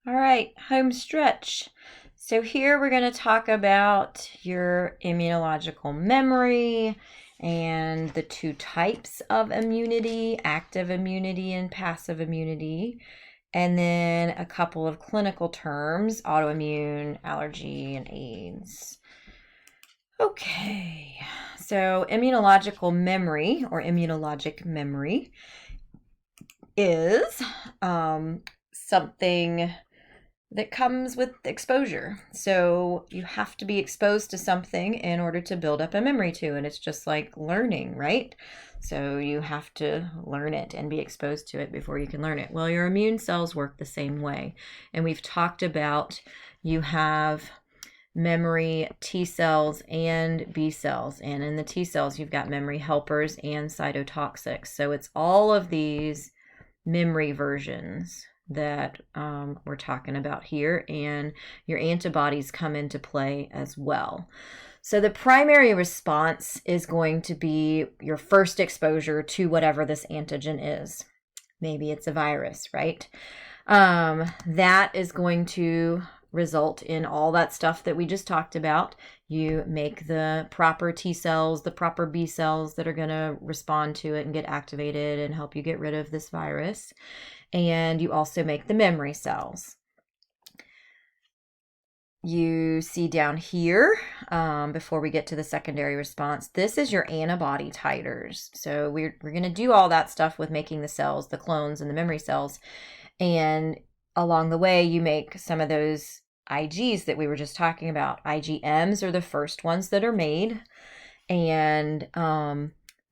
All right, home stretch. So here we're going to talk about your immunological memory and the two types of immunity, active immunity and passive immunity, and then a couple of clinical terms, autoimmune, allergy, and AIDS. Okay, so immunological memory or immunologic memory is something that comes with exposure. So you have to be exposed to something in order to build up a memory to, and it's just like learning, right? So you have to learn it and be exposed to it before you can learn it. Well, your immune cells work the same way. And we've talked about you have memory T cells and B cells. And in the T cells, you've got memory helpers and cytotoxics. So it's all of these memory versions that we're talking about here, and your antibodies come into play as well. So the primary response is going to be your first exposure to whatever this antigen is. Maybe it's a virus, right? That is going to result in all that stuff that we just talked about. You make the proper T cells, the proper B cells that are going to respond to it and get activated and help you get rid of this virus. And you also make the memory cells. You see down here, before we get to the secondary response, this is your antibody titers. So we're going to do all that stuff with making the cells, the clones and the memory cells. And along the way, you make some of those Igs that we were just talking about. IgMs are the first ones that are made. And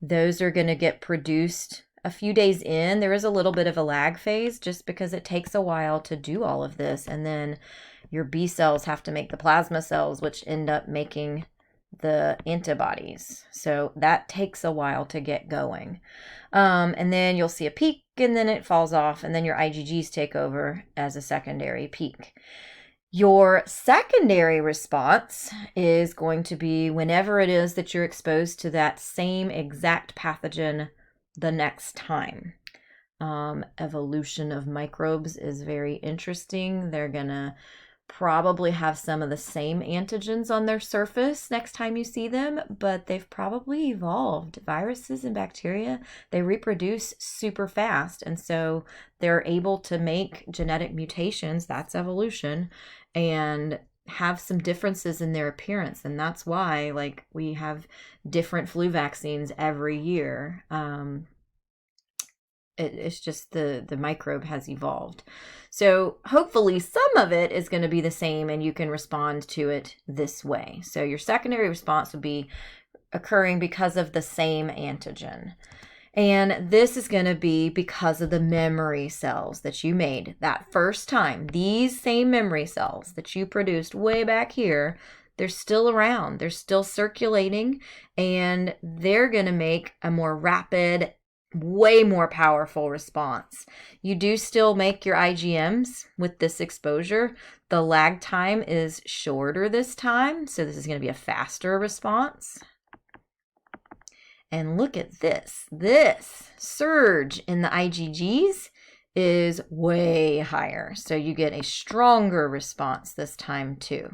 those are going to get produced a few days in. There is a little bit of a lag phase just because it takes a while to do all of this. And then your B cells have to make the plasma cells, which end up making the antibodies. So that takes a while to get going. And then you'll see a peak and then it falls off, and then your IgGs take over as a secondary peak. Your secondary response is going to be whenever it is that you're exposed to that same exact pathogen the next time. Evolution of microbes is very interesting. They're going to probably have some of the same antigens on their surface next time you see them, but they've probably evolved. Viruses and bacteria, they reproduce super fast, and so they're able to make genetic mutations, that's evolution, and have some differences in their appearance. And that's why, like, we have different flu vaccines every year. It's just the microbe has evolved. So hopefully some of it is going to be the same and you can respond to it this way. So your secondary response would be occurring because of the same antigen. And this is going to be because of the memory cells that you made that first time. These same memory cells that you produced way back here, they're still around. They're still circulating, and they're going to make a more rapid, way more powerful response. You do still make your IgMs with this exposure. The lag time is shorter this time, so this is going to be a faster response. And look at this. This surge in the IgGs is way higher. So you get a stronger response this time too.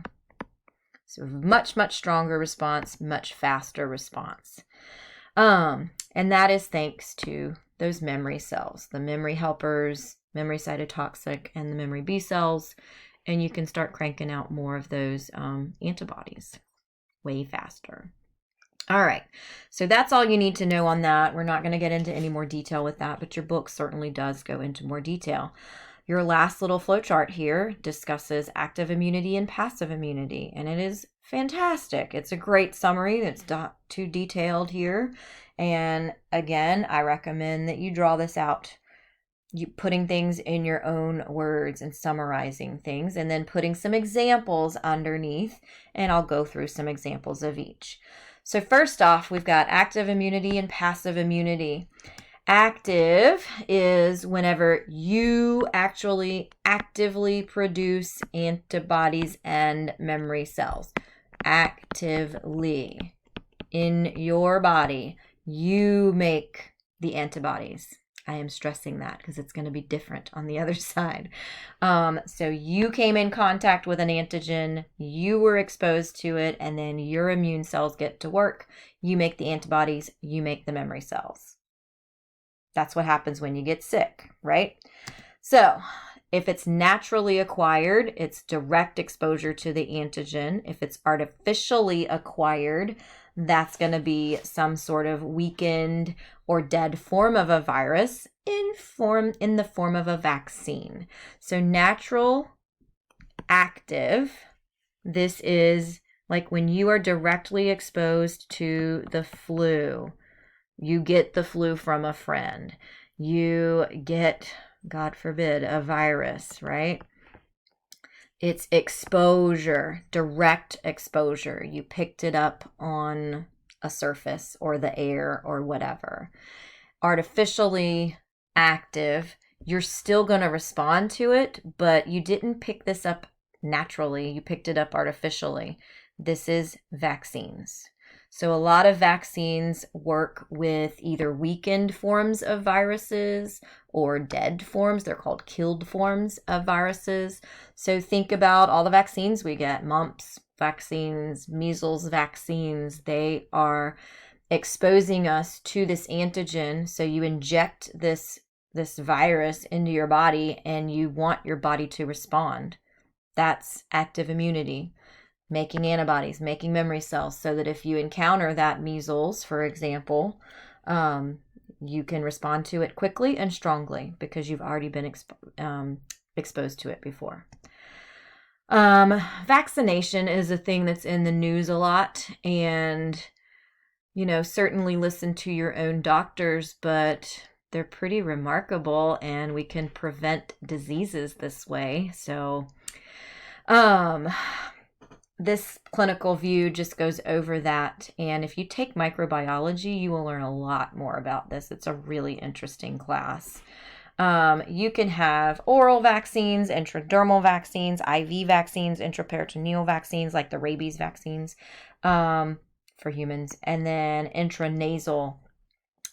So much, much stronger response, much faster response. And that is thanks to those memory cells, the memory helpers, memory cytotoxic, and the memory B cells. And you can start cranking out more of those antibodies way faster. All right, so that's all you need to know on that. We're not going to get into any more detail with that, but your book certainly does go into more detail. Your last little flowchart here discusses active immunity and passive immunity, and it is fantastic. It's a great summary. It's not too detailed here. And again, I recommend that you draw this out, you putting things in your own words and summarizing things, and then putting some examples underneath, and I'll go through some examples of each. So first off, we've got active immunity and passive immunity. Active is whenever you actually actively produce antibodies and memory cells. Actively. In your body, you make the antibodies. I am stressing that because it's going to be different on the other side. So you came in contact with an antigen, you were exposed to it, and then your immune cells get to work. You make the antibodies, you make the memory cells. That's what happens when you get sick, right? So if it's naturally acquired, it's direct exposure to the antigen. If it's artificially acquired, that's going to be some sort of weakened or dead form of a virus in the form of a vaccine. So natural, active, this is like when you are directly exposed to the flu. You get the flu from a friend. You get, God forbid, a virus, right? It's exposure, direct exposure. You picked it up on a surface or the air or whatever. Artificially active, you're still going to respond to it, but you didn't pick this up naturally. You picked it up artificially. This is vaccines. So a lot of vaccines work with either weakened forms of viruses or dead forms. They're called killed forms of viruses. So think about all the vaccines we get, mumps vaccines, measles vaccines. They are exposing us to this antigen. So you inject this virus into your body and you want your body to respond. That's active immunity. Making antibodies, making memory cells, so that if you encounter that measles, for example, you can respond to it quickly and strongly because you've already been exposed to it before. Vaccination is a thing that's in the news a lot, and certainly listen to your own doctors, but they're pretty remarkable, and we can prevent diseases this way. So, this clinical view just goes over that. And if you take microbiology, you will learn a lot more about this. It's a really interesting class. You can have oral vaccines, intradermal vaccines, IV vaccines, intraperitoneal vaccines, like the rabies vaccines for humans, and then intranasal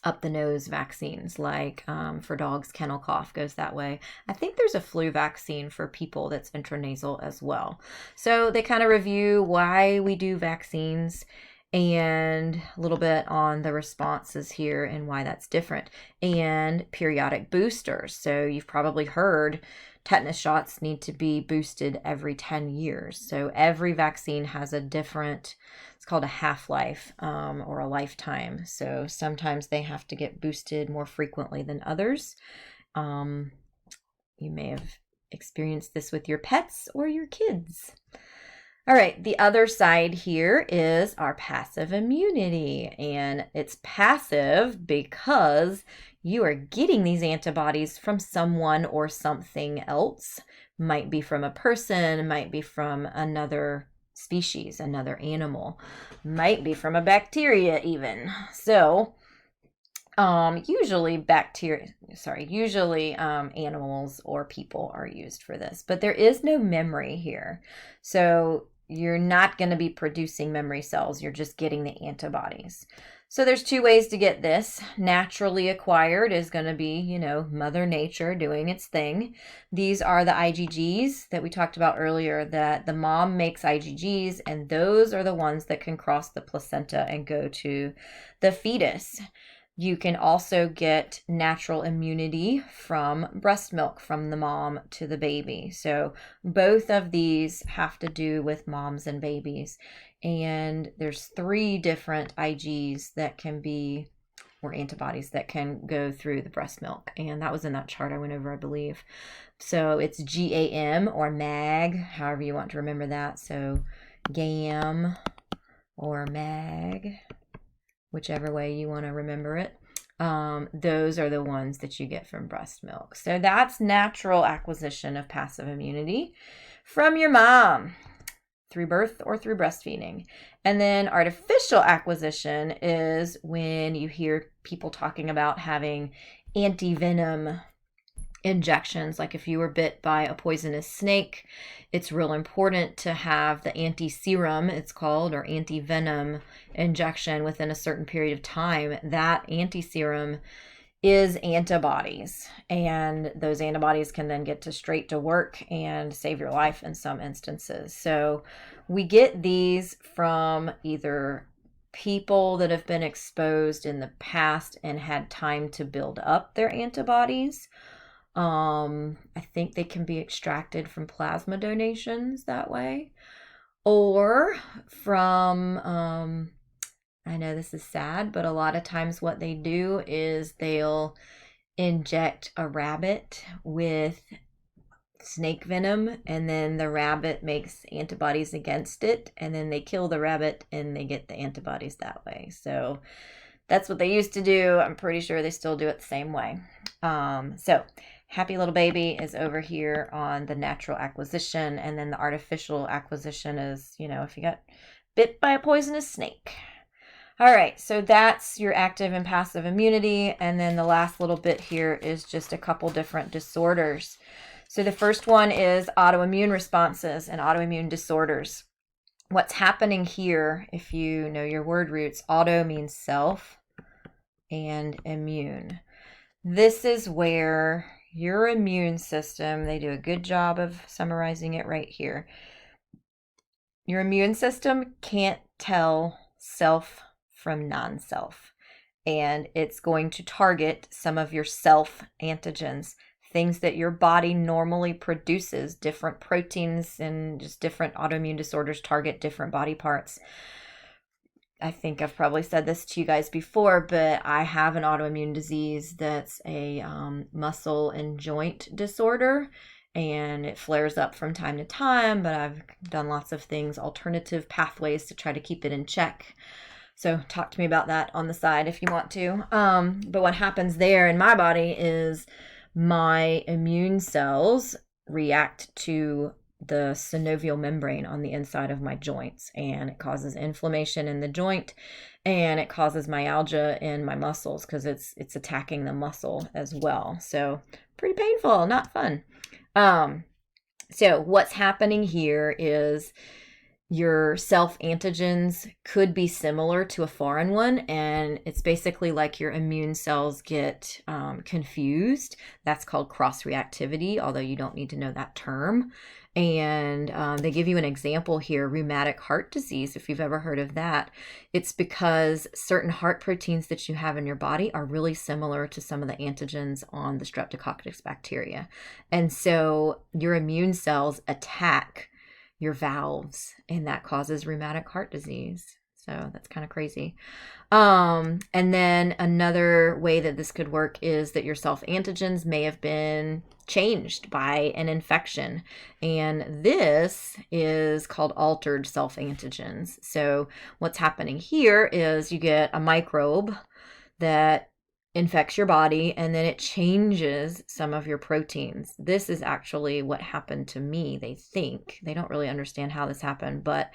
up the nose vaccines, like for dogs, kennel cough goes that way. I think there's a flu vaccine for people that's intranasal as well. So they kind of review why we do vaccines and a little bit on the responses here and why that's different, and periodic boosters. So you've probably heard tetanus shots need to be boosted every 10 years. So every vaccine has a different, it's called a half-life or a lifetime. So sometimes they have to get boosted more frequently than others. You may have experienced this with your pets or your kids. All right, the other side here is our passive immunity, and it's passive because you are getting these antibodies from someone or something else. Might be from a person, might be from another species, another animal, might be from a bacteria even. So usually animals or people are used for this, but there is no memory here. So you're not going to be producing memory cells. You're just getting the antibodies. So there's two ways to get this. Naturally acquired is going to be, Mother Nature doing its thing. These are the IgGs that we talked about earlier, that the mom makes IgGs, and those are the ones that can cross the placenta and go to the fetus. You can also get natural immunity from breast milk from the mom to the baby. So both of these have to do with moms and babies. And there's 3 different IgGs that can be, or antibodies that can go through the breast milk. And that was in that chart I went over, I believe. So it's GAM or MAG, however you want to remember that. So GAM or MAG, whichever way you want to remember it. Those are the ones that you get from breast milk. So that's natural acquisition of passive immunity from your mom through birth or through breastfeeding. And then artificial acquisition is when you hear people talking about having anti-venom injections. Like if you were bit by a poisonous snake, it's real important to have the anti-serum, it's called, or anti-venom injection within a certain period of time. That anti-serum is antibodies. And those antibodies can then get to straight to work and save your life in some instances. So we get these from either people that have been exposed in the past and had time to build up their antibodies. I think they can be extracted from plasma donations that way, or from, I know this is sad, but a lot of times what they do is they'll inject a rabbit with snake venom, and then the rabbit makes antibodies against it, and then they kill the rabbit and they get the antibodies that way. So that's what they used to do. I'm pretty sure they still do it the same way. So happy little baby is over here on the natural acquisition, and then the artificial acquisition is, if you got bit by a poisonous snake. All right, so that's your active and passive immunity, and then the last little bit here is just a couple different disorders. So the first one is autoimmune responses and autoimmune disorders. What's happening here, if you know your word roots, auto means self and immune. This is where your immune system, they do a good job of summarizing it right here. Your immune system can't tell self from non-self, and it's going to target some of your self antigens, things that your body normally produces. Different proteins and just different autoimmune disorders target different body parts. I think I've probably said this to you guys before, but I have an autoimmune disease that's a muscle and joint disorder, and it flares up from time to time, but I've done lots of things, alternative pathways to try to keep it in check. So talk to me about that on the side if you want to. But what happens there in my body is my immune cells react to the synovial membrane on the inside of my joints, and it causes inflammation in the joint, and it causes myalgia in my muscles because it's attacking the muscle as well. So pretty painful, not fun. So what's happening here is your self antigens could be similar to a foreign one, and it's basically like your immune cells get confused. That's called cross-reactivity, although you don't need to know that term. And they give you an example here, rheumatic heart disease, if you've ever heard of that. It's because certain heart proteins that you have in your body are really similar to some of the antigens on the Streptococcus bacteria. And so your immune cells attack your valves, and that causes rheumatic heart disease. So that's kind of crazy. And then another way that this could work is that your self antigens may have been changed by an infection, and this is called altered self antigens. So what's happening here is you get a microbe that infects your body, and then it changes some of your proteins. This is actually what happened to me. They think they don't really understand how this happened, but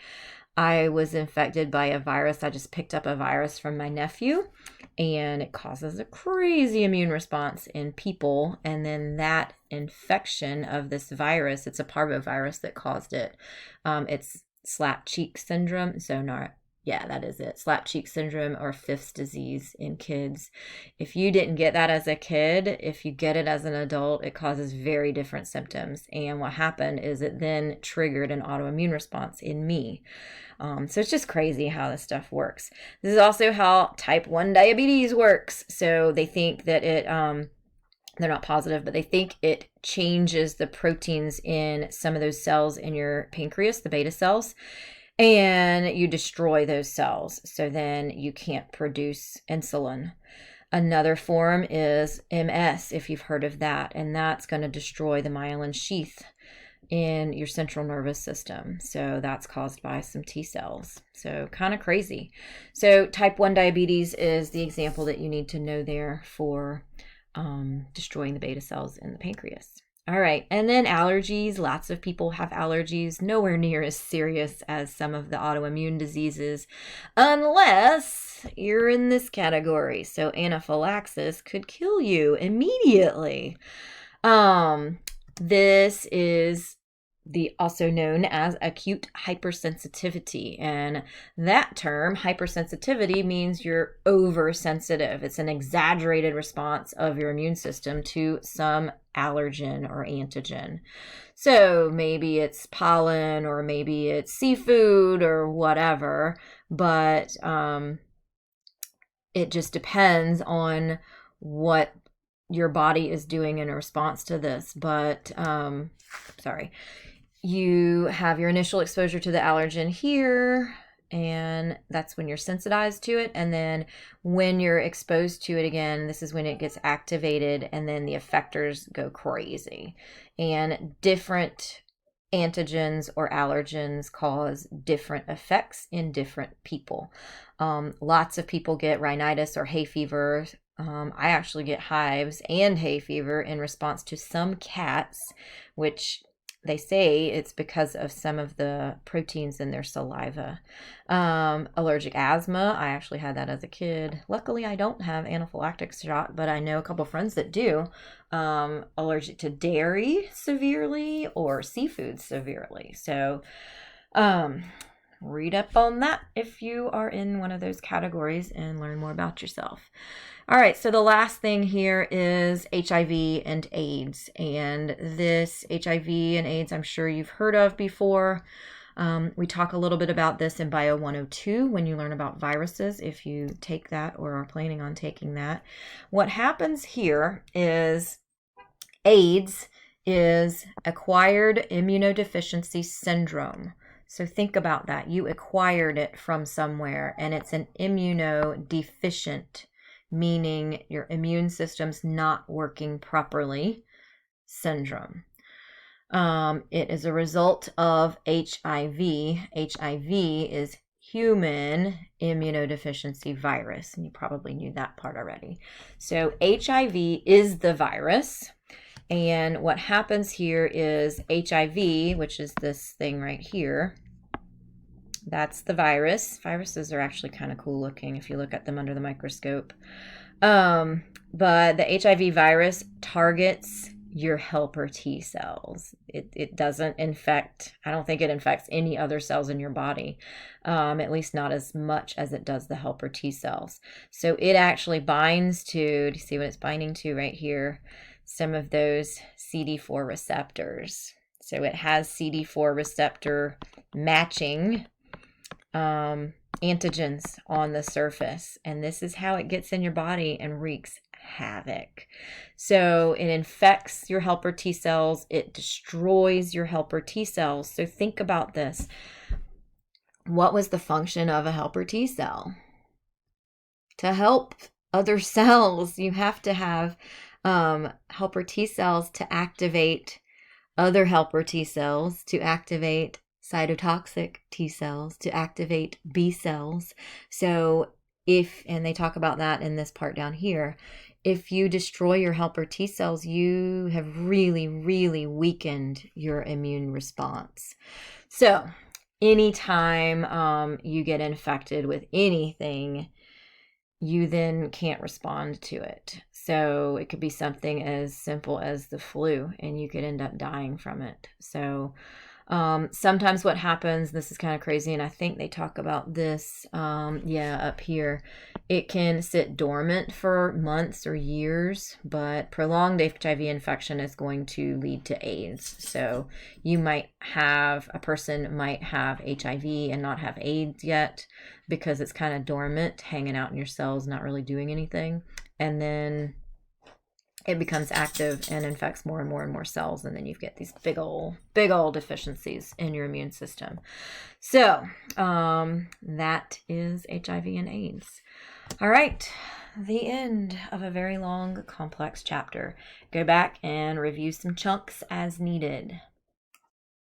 I was infected by a virus. I just picked up a virus from my nephew, and it causes a crazy immune response in people. And then that infection of this virus, it's a parvovirus that caused it. It's slap cheek syndrome. Yeah, that is it. Slap cheek syndrome, or Fift's disease in kids. If you didn't get that as a kid, if you get it as an adult, it causes very different symptoms. And what happened is it then triggered an autoimmune response in me. So it's just crazy how this stuff works. This is also how type 1 diabetes works. So they think that they're not positive, but they think it changes the proteins in some of those cells in your pancreas, the beta cells, and you destroy those cells. So then you can't produce insulin. Another form is MS, if you've heard of that, and that's going to destroy the myelin sheath in your central nervous system. So that's caused by some T cells. So kind of crazy. So type 1 diabetes is the example that you need to know there for destroying the beta cells in the pancreas. All right, and then allergies. Lots of people have allergies, nowhere near as serious as some of the autoimmune diseases, unless you're in this category. So anaphylaxis could kill you immediately. This is also known as acute hypersensitivity. And that term, hypersensitivity, means you're oversensitive. It's an exaggerated response of your immune system to some allergen or antigen. So maybe it's pollen, or maybe it's seafood, or whatever, but it just depends on what your body is doing in response to this. But sorry, you have your initial exposure to the allergen here, and that's when you're sensitized to it. And then when you're exposed to it again, this is when it gets activated, and then the effectors go crazy. And different antigens or allergens cause different effects in different people. Lots of people get rhinitis or hay fever. I actually get hives and hay fever in response to some cats, which they say it's because of some of the proteins in their saliva. Allergic asthma, I actually had that as a kid. Luckily, I don't have anaphylactic shock, but I know a couple friends that do. Allergic to dairy severely, or seafood severely. So read up on that if you are in one of those categories and learn more about yourself. All right, so the last thing here is HIV and AIDS. And this HIV and AIDS, I'm sure you've heard of before. We talk a little bit about this in BIO211 when you learn about viruses, if you take that or are planning on taking that. What happens here is AIDS is acquired immunodeficiency syndrome. So think about that. You acquired it from somewhere, and it's an immunodeficient, meaning your immune system's not working properly, syndrome. It is a result of HIV. HIV is human immunodeficiency virus, and you probably knew that part already. So HIV is the virus, and what happens here is HIV, which is this thing right here, that's the virus. Viruses are actually kind of cool looking if you look at them under the microscope. But the HIV virus targets your helper T cells. It doesn't infect, I don't think it infects any other cells in your body, at least not as much as it does the helper T cells. So it actually binds to, do you see what it's binding to right here? Some of those CD4 receptors. So it has CD4 receptor matching antigens on the surface, and this is how it gets in your body and wreaks havoc. So it infects your helper T cells, it destroys your helper T cells. So think about this. What was the function of a helper T cell? To help other cells. You have to have helper T cells to activate other helper T cells, to activate cytotoxic T cells, to activate B cells. So and they talk about that in this part down here, if you destroy your helper T cells, you have really, really weakened your immune response. So anytime you get infected with anything, you then can't respond to it. So it could be something as simple as the flu, and you could end up dying from it. So sometimes what happens, this is kind of crazy, and I think they talk about this, up here, it can sit dormant for months or years, but prolonged HIV infection is going to lead to AIDS. So a person might have HIV and not have AIDS yet, because it's kind of dormant, hanging out in your cells, not really doing anything. And then it becomes active and infects more and more and more cells, and then you get these big old deficiencies in your immune system. So that is HIV and AIDS. All right, the end of a very long, complex chapter. Go back and review some chunks as needed.